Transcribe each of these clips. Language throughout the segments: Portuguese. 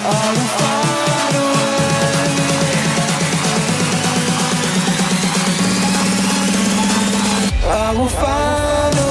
I will find a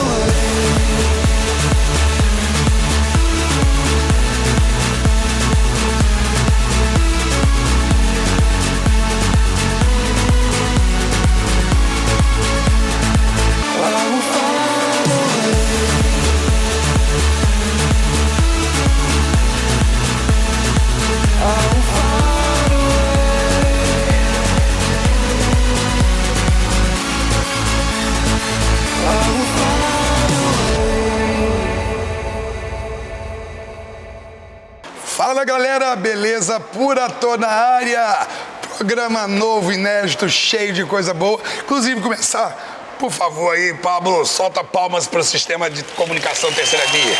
Fala galera, beleza? Pura tô na área. Programa novo, inédito, cheio de coisa boa. Inclusive começar, por favor aí, Pablo, solta palmas para o sistema de comunicação Terceira Via.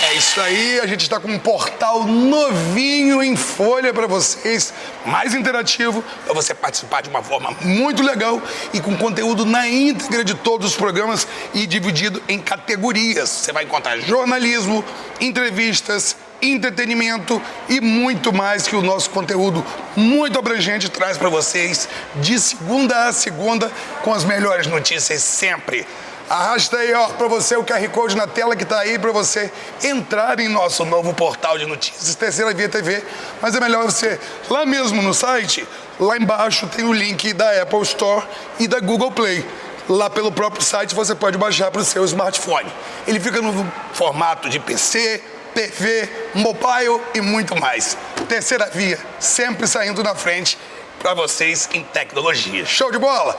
É isso aí, a gente está com um portal novinho em folha para vocês, mais interativo, para você participar de uma forma muito legal e com conteúdo na íntegra de todos os programas e dividido em categorias. Você vai encontrar jornalismo, entrevistas, entretenimento e muito mais que o nosso conteúdo muito abrangente traz para vocês de segunda a segunda com as melhores notícias sempre. Arrasta aí, ó, para você o QR Code na tela que tá aí para você entrar em nosso novo portal de notícias Terceira Via TV, mas é melhor você lá mesmo no site, lá embaixo tem o link da Apple Store e da Google Play. Lá pelo próprio site você pode baixar para o seu smartphone. Ele fica no formato de PC, TV, mobile e muito mais. Terceira Via, sempre saindo na frente para vocês em tecnologia. Show de bola?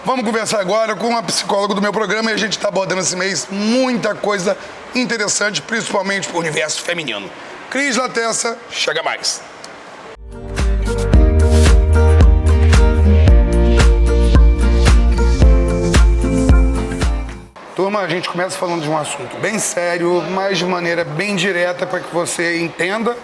Vamos conversar agora com uma psicóloga do meu programa e a gente está abordando esse mês muita coisa interessante, principalmente para o universo feminino. Cris Latessa, chega mais. Turma, a gente começa falando de um assunto bem sério, mas de maneira bem direta para que você entenda.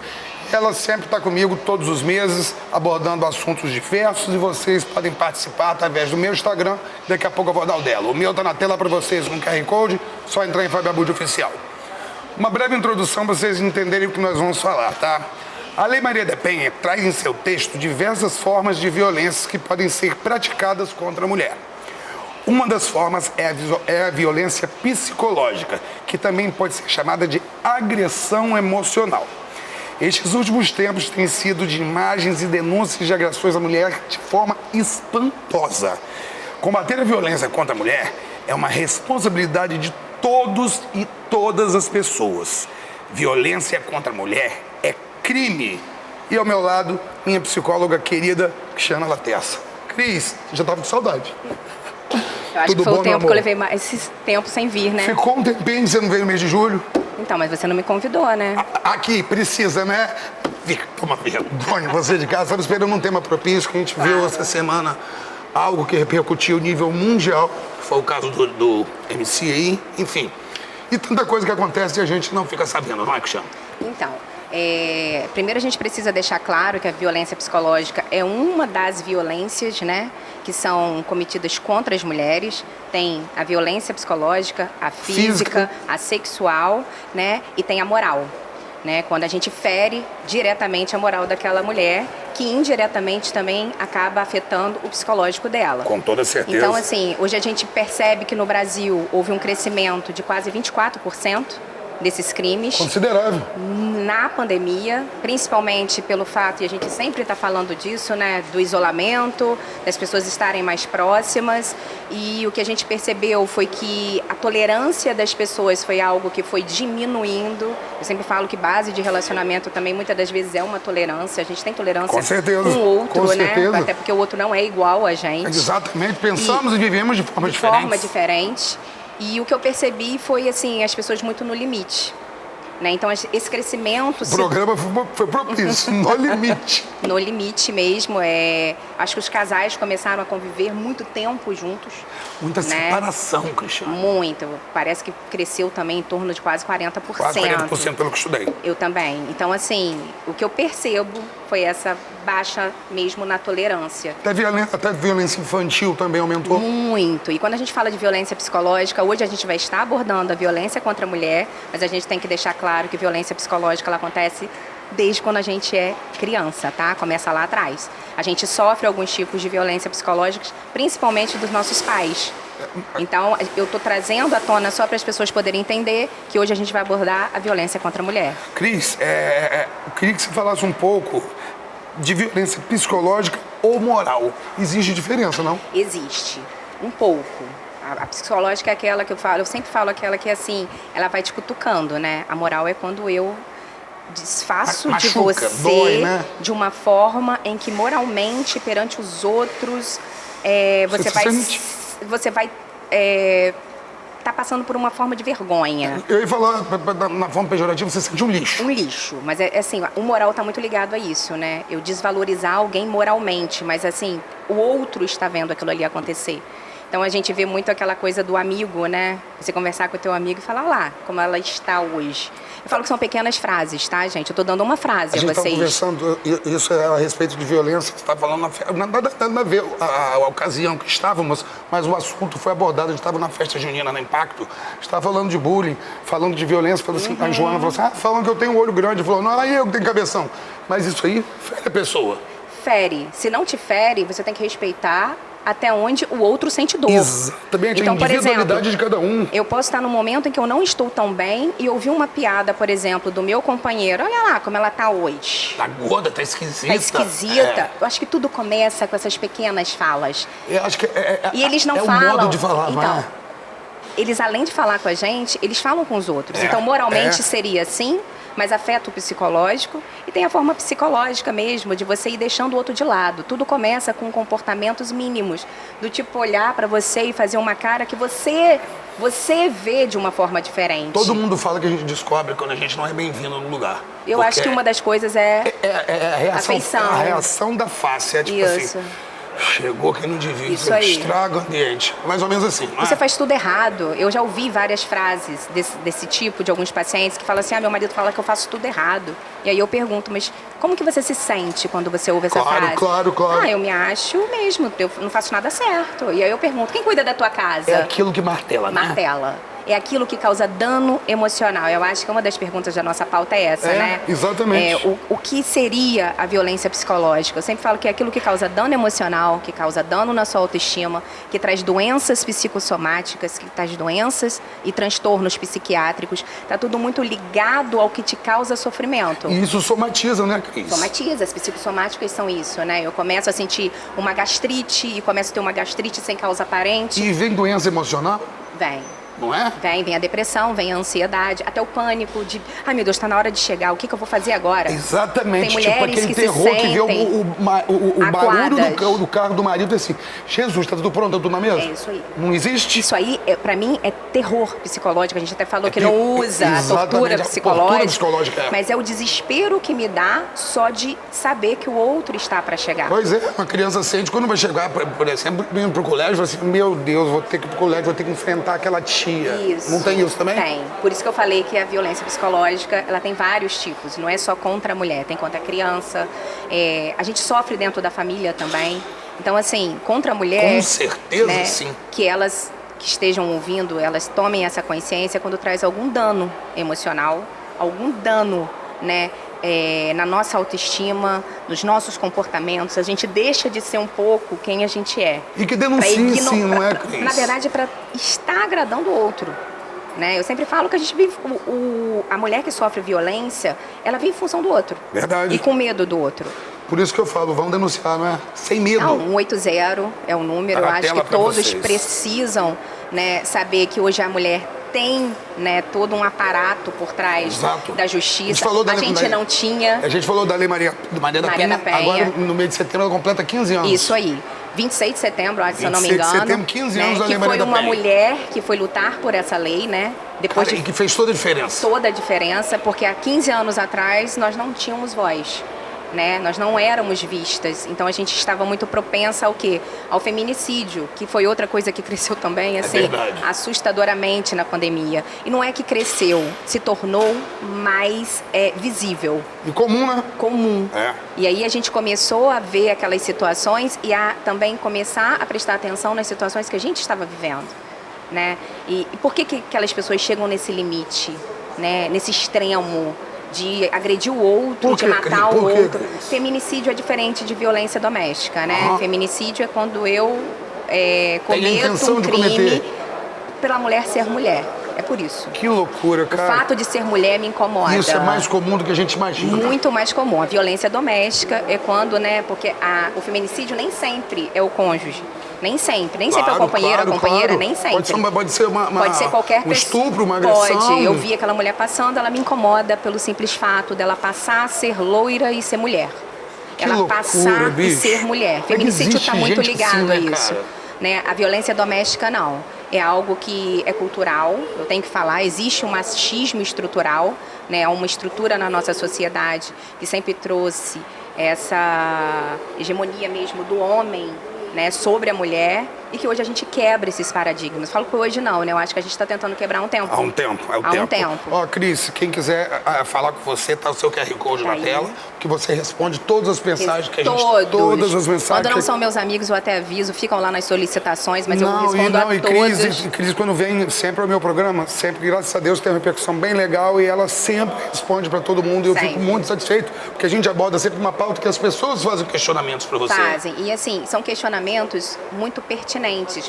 Ela sempre está comigo todos os meses, abordando assuntos diversos e vocês podem participar através do meu Instagram. Daqui a pouco eu vou dar o dela. O meu está na tela para vocês com QR Code, só entrar em Fábio Abud Oficial. Uma breve introdução para vocês entenderem o que nós vamos falar, tá? A Lei Maria da Penha traz em seu texto diversas formas de violências que podem ser praticadas contra a mulher. Uma das formas é a violência psicológica, que também pode ser chamada de agressão emocional. Estes últimos tempos têm sido de imagens e denúncias de agressões à mulher de forma espantosa. Combater a violência contra a mulher é uma responsabilidade de todos e todas as pessoas. Violência contra a mulher é crime. E ao meu lado, minha psicóloga querida, Cristiana Latessa. Cris, já estava com saudade. Eu acho que foi o tempo que eu levei mais esse tempo sem vir, né? Ficou um tempinho, você não veio no mês de julho? Então, mas você não me convidou, né? Aqui, precisa, né? Toma vergonha, você de casa. Estava esperando um tema propício que a gente viu essa semana. Algo que repercutiu a nível mundial. Foi o caso do MC aí, enfim. E tanta coisa que acontece e a gente não fica sabendo, não é, Cristiano? Então, primeiro a gente precisa deixar claro que a violência psicológica é uma das violências, né, que são cometidas contra as mulheres. Tem a violência psicológica, a física, a sexual, né, e tem a moral, né, quando a gente fere diretamente a moral daquela mulher, que indiretamente também acaba afetando o psicológico dela. Com toda certeza. Então, assim, hoje a gente percebe que no Brasil houve um crescimento de quase 24% desses crimes. Considerável. Na pandemia, principalmente pelo fato, e a gente sempre está falando disso, né, do isolamento, das pessoas estarem mais próximas, e o que a gente percebeu foi que a tolerância das pessoas foi algo que foi diminuindo. Eu sempre falo que base de relacionamento também muitas das vezes é uma tolerância, a gente tem tolerância com o outro, né, até porque o outro não é igual a gente. Exatamente, pensamos e vivemos de forma diferente. De forma diferente. E o que eu percebi foi, assim, as pessoas muito no limite, né? Então, esse crescimento... O programa foi propício, no limite. No limite mesmo. Acho que os casais começaram a conviver muito tempo juntos. Muita separação, Cristiano. Muito. Parece que cresceu também em torno de quase 40%. Quase 40% pelo que estudei. Eu também. Então, assim, o que eu percebo foi essa baixa mesmo na tolerância. Até violência infantil também aumentou? Muito. E quando a gente fala de violência psicológica, hoje a gente vai estar abordando a violência contra a mulher, mas a gente tem que deixar claro que violência psicológica ela acontece desde quando a gente é criança, tá? Começa lá atrás. A gente sofre alguns tipos de violência psicológica, principalmente dos nossos pais. Então, eu estou trazendo à tona só para as pessoas poderem entender que hoje a gente vai abordar a violência contra a mulher. Cris, eu queria que você falasse um pouco de violência psicológica ou moral. Existe diferença, não? Existe, um pouco. A psicológica é aquela que eu sempre falo aquela que assim, ela vai te cutucando, né? A moral é quando eu desfaço Machuca, de você dói, né? de uma forma em que moralmente, perante os outros, você vai tá passando por uma forma de vergonha. Eu ia falar, na forma pejorativa, você sente um lixo. Um lixo, mas assim, o moral tá muito ligado a isso, né? Eu desvalorizar alguém moralmente, mas assim, o outro está vendo aquilo ali acontecer. Então a gente vê muito aquela coisa do amigo, né? Você conversar com o teu amigo e falar lá, como ela está hoje. Eu falo que são pequenas frases, tá, gente? Eu tô dando uma frase a gente vocês. Conversando, isso é a respeito de violência, você está falando nada a ver a ocasião que estávamos, mas o assunto foi abordado, a gente estava na festa junina, na Impacto, estava falando de bullying, falando de violência, falou assim, a Joana falou assim, falando que eu tenho um olho grande, falou, não, aí eu que tenho cabeção. Mas isso aí fere a pessoa. Fere. Se não te fere, você tem que respeitar até onde o outro sente dor. Exatamente, então, a individualidade de cada um. Eu posso estar num momento em que eu não estou tão bem e ouvir uma piada, por exemplo, do meu companheiro. Olha lá como ela tá hoje. Tá gorda, tá esquisita. Tá esquisita. Eu acho que tudo começa com essas pequenas falas. Eu acho que e eles não falam. É o modo de falar, então, não é? Eles, além de falar com a gente, eles falam com os outros. Então, moralmente seria assim, mas afeto psicológico e tem a forma psicológica mesmo de você ir deixando o outro de lado. Tudo começa com comportamentos mínimos, do tipo olhar para você e fazer uma cara que você vê de uma forma diferente. Todo mundo fala que a gente descobre quando a gente não é bem-vindo no lugar. Eu acho que uma das coisas é a reação, a feição. A reação da face, é tipo isso. assim... Chegou quem não devia, isso aí. Estraga o ambiente. Mais ou menos assim, não é? Você faz tudo errado. Eu já ouvi várias frases desse tipo de alguns pacientes que falam assim, meu marido fala que eu faço tudo errado. E aí eu pergunto, mas como que você se sente quando você ouve essa frase? Claro. Eu me acho mesmo, eu não faço nada certo. E aí eu pergunto, quem cuida da tua casa? É aquilo que martela, né? Martela. É aquilo que causa dano emocional. Eu acho que uma das perguntas da nossa pauta é essa, né? Exatamente. O que seria a violência psicológica? Eu sempre falo que é aquilo que causa dano emocional, que causa dano na sua autoestima, que traz doenças psicossomáticas, que traz doenças e transtornos psiquiátricos. Tá tudo muito ligado ao que te causa sofrimento. E isso somatiza, né, Cris? Somatiza. As psicossomáticas são isso, né? Eu começo a sentir uma gastrite e começo a ter uma gastrite sem causa aparente. E vem doença emocional? Vem. Não é? Vem a depressão, vem a ansiedade, até o pânico de, ai meu Deus, tá na hora de chegar, o que eu vou fazer agora? Exatamente, tem tipo aquele terror que vê o barulho do carro do marido assim, Jesus, tá tudo pronto, tá tudo na mesa? É isso aí. Não existe? Isso aí, pra mim, é terror psicológico, a gente até falou que não usa a tortura psicológica, mas é o desespero que me dá só de saber que o outro está pra chegar. Pois é, uma criança sente quando vai chegar, por exemplo, indo pro colégio, fala assim, meu Deus, vou ter que ir pro colégio, vou ter que enfrentar aquela tia. Isso. Não tem isso também? Tem. Por isso que eu falei que a violência psicológica, ela tem vários tipos. Não é só contra a mulher, tem contra a criança. A gente sofre dentro da família também. Então, assim, contra a mulher... Com certeza, né, sim. Que elas que estejam ouvindo, elas tomem essa consciência quando traz algum dano emocional, algum dano, né, na nossa autoestima, nos nossos comportamentos, a gente deixa de ser um pouco quem a gente é. E que denuncie, sim, não é, Cris? Na verdade, é para estar agradando o outro. Né? Eu sempre falo que a gente vive... a mulher que sofre violência, ela vive em função do outro. Verdade. E com medo do outro. Por isso que eu falo, vamos denunciar, não é? Sem medo. Não, 180 é o número. Eu acho que todos precisam, né, saber que hoje a mulher tem, né, todo um aparato por trás da justiça. A gente não tinha. A gente falou da Lei Maria da Penha. Agora, no mês de setembro, ela completa 15 anos. Isso aí. 26 de setembro, se eu não me engano. 26 de setembro, 15 anos da Lei Maria da Penha. Que foi uma mulher que foi lutar por essa lei, né? Depois e que fez toda a diferença. Toda a diferença, porque há 15 anos atrás nós não tínhamos voz. Né? Nós não éramos vistas, então a gente estava muito propensa ao quê? Ao feminicídio, que foi outra coisa que cresceu também, assim, assustadoramente na pandemia. E não é que cresceu, se tornou mais visível. E comum, né? Comum. E aí a gente começou a ver aquelas situações e a também começar a prestar atenção nas situações que a gente estava vivendo, né? E por que aquelas pessoas chegam nesse limite, né? Nesse extremo? de agredir o outro, Por de quê, matar Cris? o Por quê, outro. Cris? Feminicídio é diferente de violência doméstica, né? Feminicídio é quando eu cometo intenção um de crime cometer. pela mulher ser mulher. É por isso. Que loucura, O cara. fato de ser mulher me incomoda. Isso é mais comum do que a gente imagina. Muito mais comum. A violência doméstica é quando, né? Porque o feminicídio nem sempre é o cônjuge. Nem sempre. Nem sempre é o companheiro, a companheira, nem sempre. Pode ser Pode ser qualquer um estupro, uma agressão. Pode. Eu vi aquela mulher passando, ela me incomoda pelo simples fato dela passar a ser loira e ser mulher. Que ela loucura, passar e bicho. ser mulher. Como é que Feminicídio existe está muito gente ligado assim, né, a isso. cara? Né? A violência doméstica não. É algo que é cultural, eu tenho que falar, existe um machismo estrutural, né? Uma estrutura na nossa sociedade que sempre trouxe essa hegemonia mesmo do homem, né, sobre a mulher, e que hoje a gente quebra esses paradigmas. Falo que hoje não, né? Eu acho que a gente está tentando quebrar há um tempo. Há um tempo, Há um tempo. Ó, Cris, quem quiser falar com você, tá o seu QR Code Tá na aí. tela, que você responde todas as mensagens que a gente... Todos. Todas as mensagens. Quando não que- são meus amigos, eu até aviso, ficam lá nas solicitações, mas eu respondo a e todos. Cris, quando vem sempre ao meu programa, sempre, graças a Deus, tem uma repercussão bem legal e ela sempre responde para todo mundo e eu fico Sempre. muito satisfeito, porque a gente aborda sempre uma pauta que as pessoas fazem questionamentos para você. Fazem. E assim, são questionamentos muito pertinentes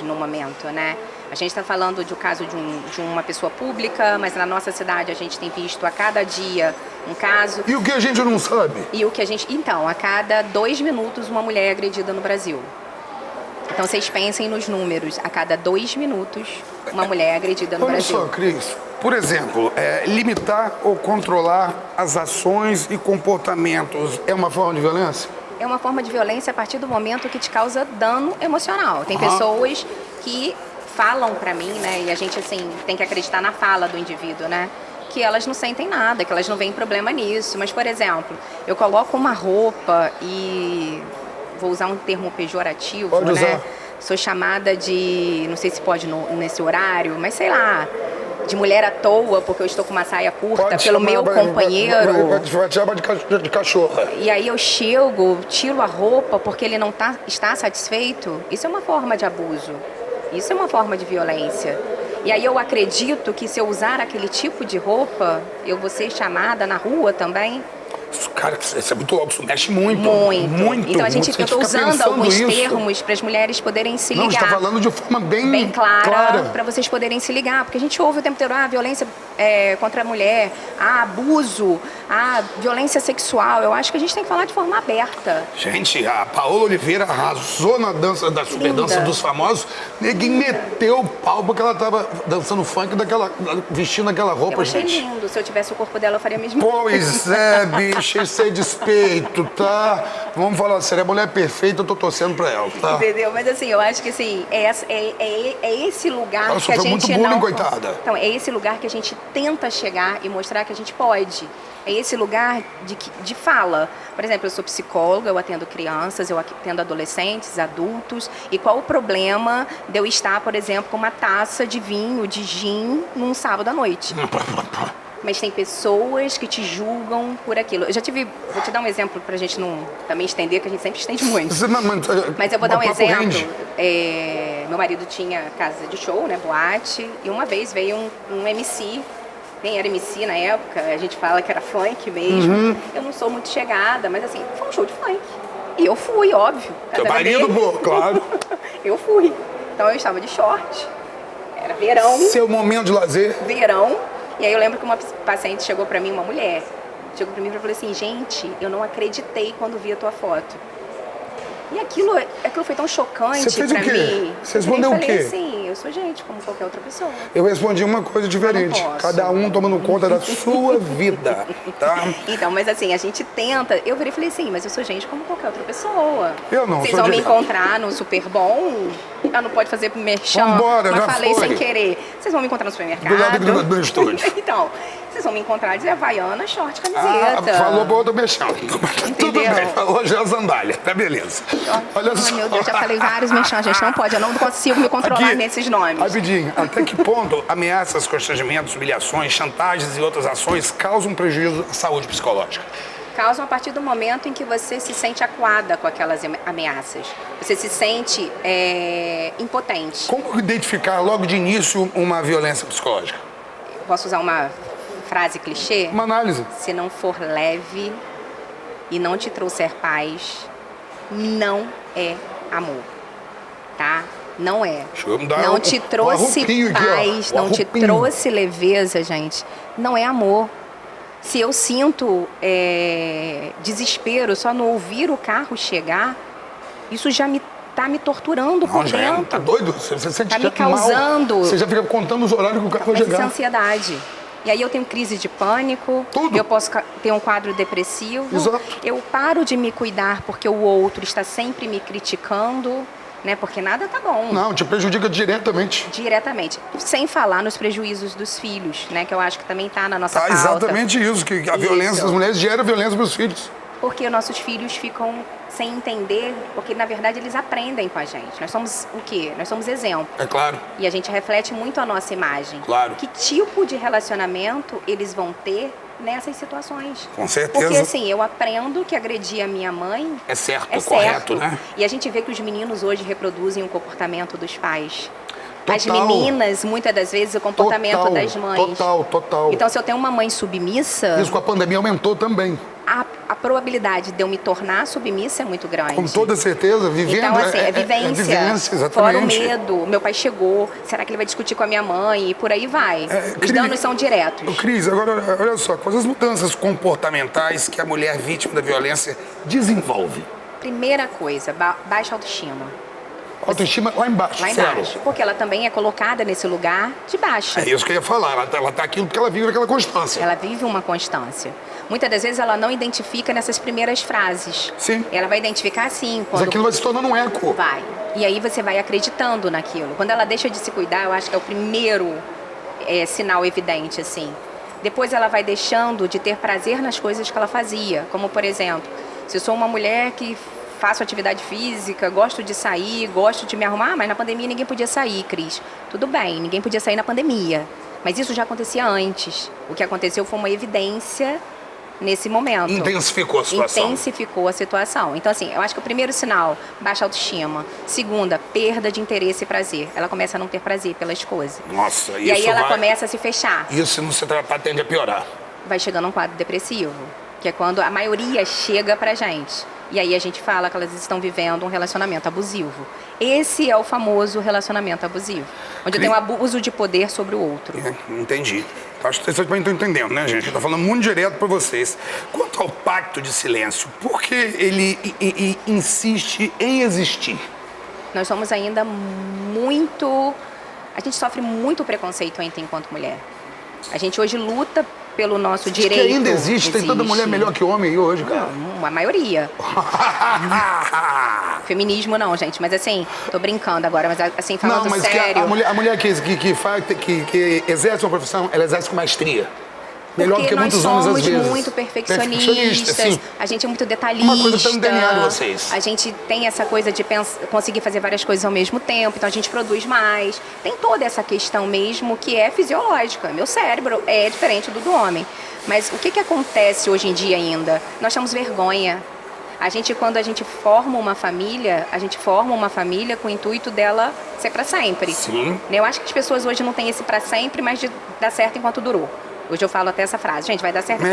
no momento, né? A gente está falando de um caso de uma pessoa pública, mas na nossa cidade a gente tem visto a cada dia um caso. E o que a gente não sabe? E o que a gente. Então, a cada 2 minutos uma mulher é agredida no Brasil. Então vocês pensem nos números. A cada 2 minutos uma mulher é agredida no Olha Brasil. só, Cris, por exemplo, limitar ou controlar as ações e comportamentos é uma forma de violência? É uma forma de violência a partir do momento que te causa dano emocional. Tem pessoas que falam pra mim, né? E a gente, assim, tem que acreditar na fala do indivíduo, né? Que elas não sentem nada, que elas não veem problema nisso. Mas, por exemplo, eu coloco uma roupa e... Vou usar um termo pejorativo, Pode né? usar. Sou chamada de... Não sei se pode nesse horário, mas sei lá... De mulher à toa, porque eu estou com uma saia curta, Pode pelo chamar, meu companheiro. Vai te chamar de cachorra. E aí eu chego, tiro a roupa porque ele não está satisfeito. Isso é uma forma de abuso. Isso é uma forma de violência. E aí eu acredito que se eu usar aquele tipo de roupa, eu vou ser chamada na rua também. Cara, isso é muito louco, isso mexe muito. Muito. Então a gente muito. estou fica usando pensando alguns isso. termos para as mulheres poderem se Não, a gente ligar. tá falando de forma bem clara para vocês poderem se ligar, porque a gente ouve o tempo inteiro violência contra a mulher, abuso, violência sexual. Eu acho que a gente tem que falar de forma aberta. Gente, a Paola Oliveira arrasou na dança da super Linda. dança dos famosos. Ninguém meteu o pau porque ela tava dançando funk vestindo aquela roupa, Eu achei gente. lindo. Se eu tivesse o corpo dela, eu faria a mesma Pois é, bicho, isso é despeito, tá? Vamos falar sério, a mulher é perfeita, eu tô torcendo pra ela, tá? Entendeu? Mas assim, eu acho que assim, é esse lugar Ela que a sofreu gente muito bullying, não... coitada. Então, é esse lugar que a gente tenta chegar e mostrar que a gente pode. É esse lugar de fala. Por exemplo, eu sou psicóloga, eu atendo crianças, eu atendo adolescentes, adultos. E qual o problema de eu estar, por exemplo, com uma taça de vinho, de gin, num sábado à noite? Mas tem pessoas que te julgam por aquilo. Eu já tive... Vou te dar um exemplo pra gente não também estender, que a gente sempre estende muito. Mas eu vou dar um exemplo. Meu marido tinha casa de show, né, boate, e uma vez veio um MC, quem era MC na época, a gente fala que era funk mesmo. Eu não sou muito chegada, mas assim, foi um show de funk. E eu fui, óbvio. Teu marido, pô, claro. Eu fui. Então eu estava de short, era verão. Seu momento de lazer. Verão. E aí eu lembro que uma paciente chegou pra mim, uma mulher, chegou pra mim e falou assim, gente, eu não acreditei quando vi a tua foto. E aquilo foi tão chocante Você fez pra o quê? mim. Você respondeu eu o falei quê? assim, eu sou gente, como qualquer outra pessoa. Eu respondi uma coisa diferente. posso. Cada um tomando conta da sua vida, tá? Então, mas assim, a gente tenta... Eu virei e falei assim, mas eu sou gente como qualquer outra pessoa. Eu não, Vocês sou vão de- me encontrar no Super Bom, não pode fazer merchan, Vambora, mas já falei foi. sem querer. Vocês vão me encontrar no supermercado. Do lado do estúdio. Então, vocês vão me encontrar de Havaiana, short, camiseta. Falou pra outra mexão. Tudo Entendeu? bem, falou já a sandália. Tá beleza. Olha Ai, só. meu Deus, já falei vários merchan, gente, não pode, eu não consigo me controlar Aqui, nesses nomes. Rapidinho, até que ponto ameaças, constrangimentos, humilhações, chantagens e outras ações causam prejuízo à saúde psicológica? Causam a partir do momento em que você se sente acuada com aquelas ameaças. Você se sente impotente. Como identificar logo de início uma violência psicológica? Posso usar uma frase clichê? Uma análise. Se não for leve e não te trouxer paz, não é amor, tá? Não é. Deixa eu dar Não te trouxe arrupinho aqui, ó. paz, O não te arrupinho. trouxe leveza, gente. Não é amor. Se eu sinto desespero só no ouvir o carro chegar, isso já tá me torturando por Não, já dentro. tá doido? Você sente Tá me já mal. causando. Você já fica contando os horários que o carro vai Mas isso é chegar. ansiedade. E aí eu tenho crise de pânico, Tudo. eu posso ter um quadro depressivo. Exato. Eu paro de me cuidar porque o outro está sempre me criticando, né? Porque nada tá bom. Não, te prejudica diretamente. Diretamente. Sem falar nos prejuízos dos filhos, né? Que eu acho que também tá na nossa Tá pauta. exatamente isso, que a violência Isso. das mulheres gera violência para os filhos. Porque nossos filhos ficam sem entender, porque na verdade eles aprendem com a gente. Nós somos o quê? Nós somos exemplo. É claro. E a gente reflete muito a nossa imagem. Claro. Que tipo de relacionamento eles vão ter nessas situações? Com certeza. Porque assim, eu aprendo que agredir a minha mãe É certo, é correto, certo. né? E a gente vê que os meninos hoje reproduzem o comportamento dos pais. As Total. meninas, muitas das vezes, o comportamento Total, das mães. Total. Então, se eu tenho uma mãe submissa, Isso com a pandemia aumentou também. a probabilidade de eu me tornar submissa é muito grande. Com toda certeza, vivendo. Então, assim, é vivência. vivência, Fora o exatamente. medo. Meu pai chegou, será que ele vai discutir com a minha mãe? E por aí vai. Os Cris, danos são diretos. Ô, Cris, agora, olha só, quais as mudanças comportamentais que a mulher vítima da violência desenvolve? Primeira coisa, baixa autoestima. Autoestima lá embaixo, Lá zero. embaixo. Porque ela também é colocada nesse lugar de baixa. É isso que eu ia falar, ela tá aquilo porque ela vive aquela constância. Ela vive uma constância. Muitas das vezes ela não identifica nessas primeiras frases. Sim. Ela vai identificar assim, Mas quando aquilo vai se tornando um eco. vai. E aí você vai acreditando naquilo. Quando ela deixa de se cuidar, eu acho que é o primeiro sinal evidente, assim. Depois ela vai deixando de ter prazer nas coisas que ela fazia. Como, por exemplo, se eu sou uma mulher que faço atividade física, gosto de sair, gosto de me arrumar, mas na pandemia ninguém podia sair, Cris. Tudo bem, ninguém podia sair na pandemia. Mas isso já acontecia antes. O que aconteceu foi uma evidência nesse momento. Intensificou a situação. Intensificou a situação. Então, assim, eu acho que o primeiro sinal, baixa autoestima. Segunda, perda de interesse e prazer. Ela começa a não ter prazer pelas coisas. Nossa, E aí ela começa a se fechar. Isso não se trata, tende a piorar. Vai chegando um quadro depressivo, que é quando a maioria chega pra gente. E aí a gente fala que elas estão vivendo um relacionamento abusivo. Esse é o famoso relacionamento abusivo, onde tem um abuso de poder sobre o outro. Entendi. Acho que vocês também estão entendendo, né, gente? Eu tô falando muito direto para vocês. Quanto ao pacto de silêncio, por que ele insiste em existir? Nós somos ainda muito... A gente sofre muito preconceito ainda enquanto mulher. A gente hoje luta pelo nosso direito. Que ainda existe, tem tanta mulher melhor que homem aí hoje, cara. Não, a maioria. Feminismo não, gente, mas assim, tô brincando agora, mas assim, falando Não, mas sério. a mulher que exerce uma profissão, ela exerce com maestria. Melhor do Porque que nós muitos homens às somos vezes. muito perfeccionistas, sim. a gente é muito detalhista. Uma coisa que tá no DNA de vocês. A gente tem essa coisa de conseguir fazer várias coisas ao mesmo tempo, então a gente produz mais. Tem toda essa questão mesmo que é fisiológica. Meu cérebro é diferente do homem. Mas o que acontece hoje em dia ainda? Nós temos vergonha. Quando a gente forma uma família, com o intuito dela ser para sempre. Sim. Eu acho que as pessoas hoje não têm esse para sempre, mas de dar certo enquanto durou. Hoje eu falo até essa frase, gente, vai dar certo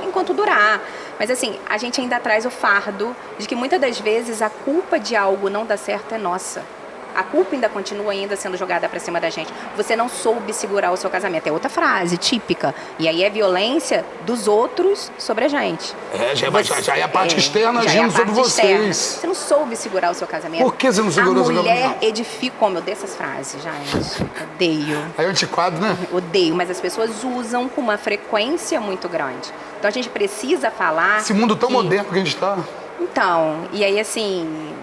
enquanto durar. Mas assim, a gente ainda traz o fardo de que muitas das vezes a culpa de algo não dar certo é nossa. A culpa ainda continua sendo jogada pra cima da gente. Você não soube segurar o seu casamento. É outra frase típica. E aí é violência dos outros sobre a gente. Já é a parte externa agindo sobre vocês. Você não soube segurar o seu casamento. Por que você não segurou o seu casamento? A mulher edifica... Como eu odeio essas frases, gente. Odeio. É antiquado, né? Odeio, mas as pessoas usam com uma frequência muito grande. Então a gente precisa falar... Esse mundo tão moderno que a gente tá. Então, e aí assim...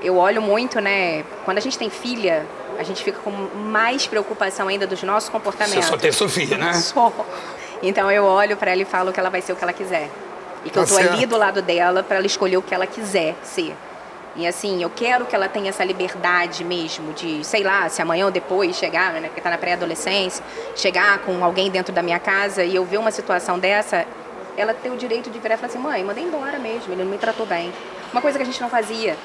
Eu olho muito, né? Quando a gente tem filha, a gente fica com mais preocupação ainda dos nossos comportamentos. Você só tem Sofia, né? Só. Então eu olho pra ela e falo que ela vai ser o que ela quiser. E que eu tô ali do lado dela pra ela escolher o que ela quiser ser. E assim, eu quero que ela tenha essa liberdade mesmo de, sei lá, se amanhã ou depois chegar, né? Porque tá na pré-adolescência, chegar com alguém dentro da minha casa e eu ver uma situação dessa, ela ter o direito de virar e falar assim, mãe, mandei embora mesmo, ele não me tratou bem. Uma coisa que a gente não fazia.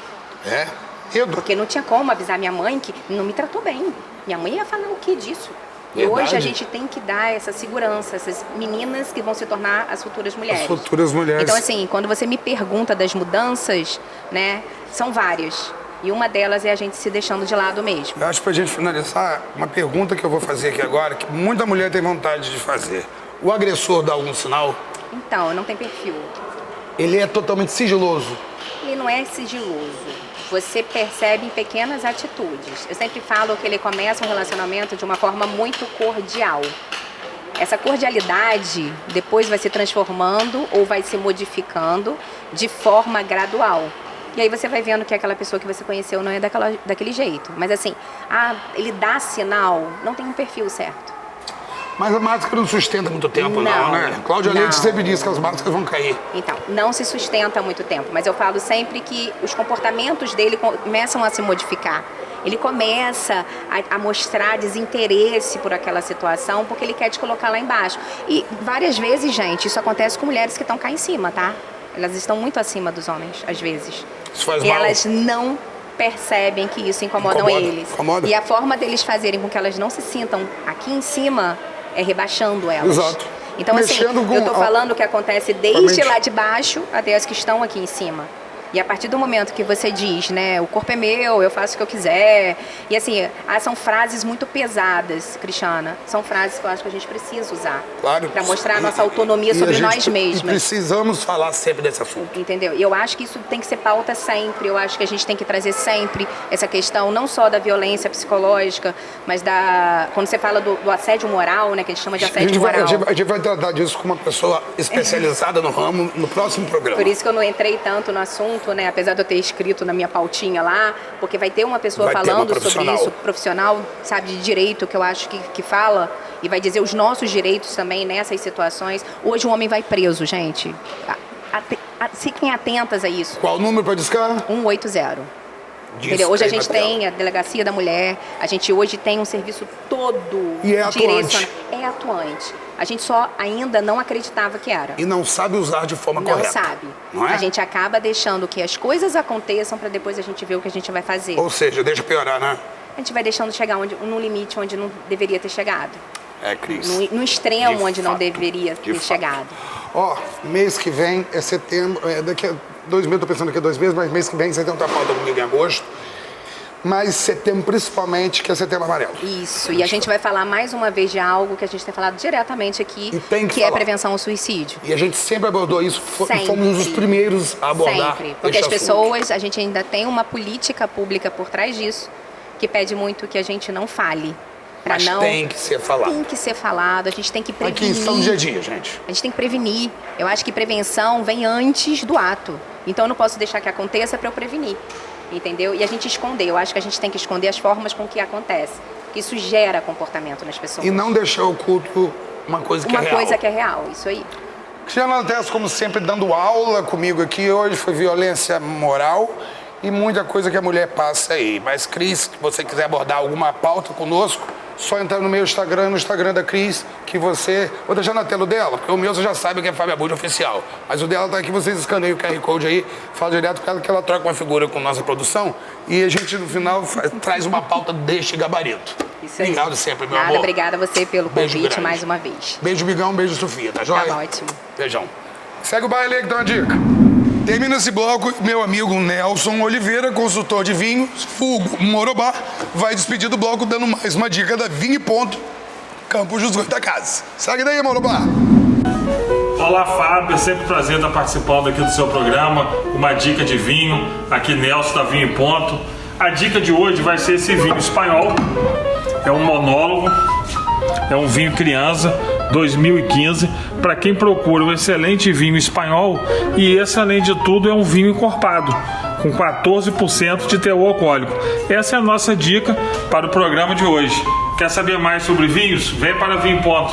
Medo. Porque não tinha como avisar minha mãe que não me tratou bem. Minha mãe ia falar o que disso? E hoje a gente tem que dar essa segurança, essas meninas que vão se tornar as futuras mulheres. As futuras mulheres. Então, assim, quando você me pergunta das mudanças, né, são várias. E uma delas é a gente se deixando de lado mesmo. Eu acho que pra gente finalizar, uma pergunta que eu vou fazer aqui agora, que muita mulher tem vontade de fazer. O agressor dá algum sinal? Então, não tem perfil. Ele é totalmente sigiloso. Ele não é sigiloso. Você percebe em pequenas atitudes. Eu sempre falo que ele começa um relacionamento de uma forma muito cordial. Essa cordialidade depois vai se transformando ou vai se modificando de forma gradual. E aí você vai vendo que aquela pessoa que você conheceu não é daquele jeito. Mas assim, ele dá sinal, não tem um perfil certo. Mas a máscara não sustenta muito tempo, não, né? Cláudia Leite sempre diz que as máscaras vão cair. Então, não se sustenta muito tempo. Mas eu falo sempre que os comportamentos dele começam a se modificar. Ele começa a mostrar desinteresse por aquela situação porque ele quer te colocar lá embaixo. E várias vezes, gente, isso acontece com mulheres que estão cá em cima, tá? Elas estão muito acima dos homens, às vezes. Isso faz e mal. Elas não percebem que isso incomoda eles. Incomoda. E a forma deles fazerem com que elas não se sintam aqui em cima é rebaixando elas. Exato. Então, Mexendo assim, eu tô falando que acontece desde lá de baixo até as que estão aqui em cima. E a partir do momento que você diz, né, o corpo é meu, eu faço o que eu quiser. E assim, são frases muito pesadas, Cristiana. São frases que eu acho que a gente precisa usar. Claro. Para mostrar a nossa autonomia sobre nós mesmos. E precisamos falar sempre desse assunto. Entendeu? E eu acho que isso tem que ser pauta sempre. Eu acho que a gente tem que trazer sempre essa questão, não só da violência psicológica, mas quando você fala do assédio moral, né, que a gente chama de assédio moral. A gente vai tratar disso com uma pessoa especializada no ramo no próximo programa. Por isso que eu não entrei tanto no assunto, né? Apesar de eu ter escrito na minha pautinha lá, porque vai ter uma pessoa falando sobre isso, profissional, sabe, de direito, que eu acho que fala e vai dizer os nossos direitos também nessas situações. Hoje o homem vai preso, gente. Fiquem atentas a isso. Qual o número para discar? 180. Hoje a gente tem a Delegacia da Mulher, a gente hoje tem um serviço todo direcionado. É atuante. A gente só ainda não acreditava que era. E não sabe usar de forma correta. Não sabe. Não é? A gente acaba deixando que as coisas aconteçam para depois a gente ver o que a gente vai fazer. Ou seja, deixa piorar, né? A gente vai deixando chegar num limite onde não deveria ter chegado. Cris. No extremo onde não deveria ter chegado. Ó, mês que vem é setembro, daqui a 2 meses, tô pensando que é 2 meses, mas mês que vem você tem outra pauta comigo em agosto. Mas setembro principalmente, que é setembro amarelo. Isso, e a gente vai falar mais uma vez de algo que a gente tem falado diretamente aqui, que é prevenção ao suicídio. E a gente sempre abordou isso, fomos um dos primeiros a abordar. Sempre, porque as pessoas, a gente ainda tem uma política pública por trás disso, que pede muito que a gente não fale. Mas tem que ser falado. Tem que ser falado, a gente tem que prevenir. Aqui são dia a dia, gente. A gente tem que prevenir. Eu acho que prevenção vem antes do ato. Então eu não posso deixar que aconteça para eu prevenir. Entendeu? E a gente esconder. Eu acho que a gente tem que esconder as formas com que acontece. Que isso gera comportamento nas pessoas. E não deixar oculto uma coisa que é real. Uma coisa que é real, isso aí. Cristiana Tess, como sempre, dando aula comigo aqui. Hoje foi violência moral e muita coisa que a mulher passa aí. Mas, Cris, se você quiser abordar alguma pauta conosco, só entrar no meu Instagram, no Instagram da Cris, que você... Vou deixar na tela dela, porque o meu você já sabe que é Fábio Abud Oficial. Mas o dela tá aqui, vocês escaneiam o QR Code aí, fala direto com ela, que ela troca uma figura com nossa produção e a gente, no final, traz uma pauta deste gabarito. Isso aí. Obrigado sempre, meu amor. Obrigada a você pelo convite mais uma vez. Beijo, Bigão, beijo, Sofia, tá joia? Tá ótimo. Beijão. Segue o baile aí que tem uma dica. Termina esse bloco, meu amigo Nelson Oliveira, consultor de vinhos, vulgo Morobá, vai despedir do bloco dando mais uma dica da Vinho e Ponto, Campos dos Goitacazes. Segue daí, Morobá. Olá, Fábio, é sempre um prazer estar participando aqui do seu programa, uma dica de vinho, aqui Nelson da Vinho e Ponto. A dica de hoje vai ser esse vinho espanhol, é um monólogo, é um vinho criança, 2015, para quem procura um excelente vinho espanhol, e esse, além de tudo, é um vinho encorpado, com 14% de teor alcoólico. Essa é a nossa dica para o programa de hoje. Quer saber mais sobre vinhos? Vem para Vinho Ponto.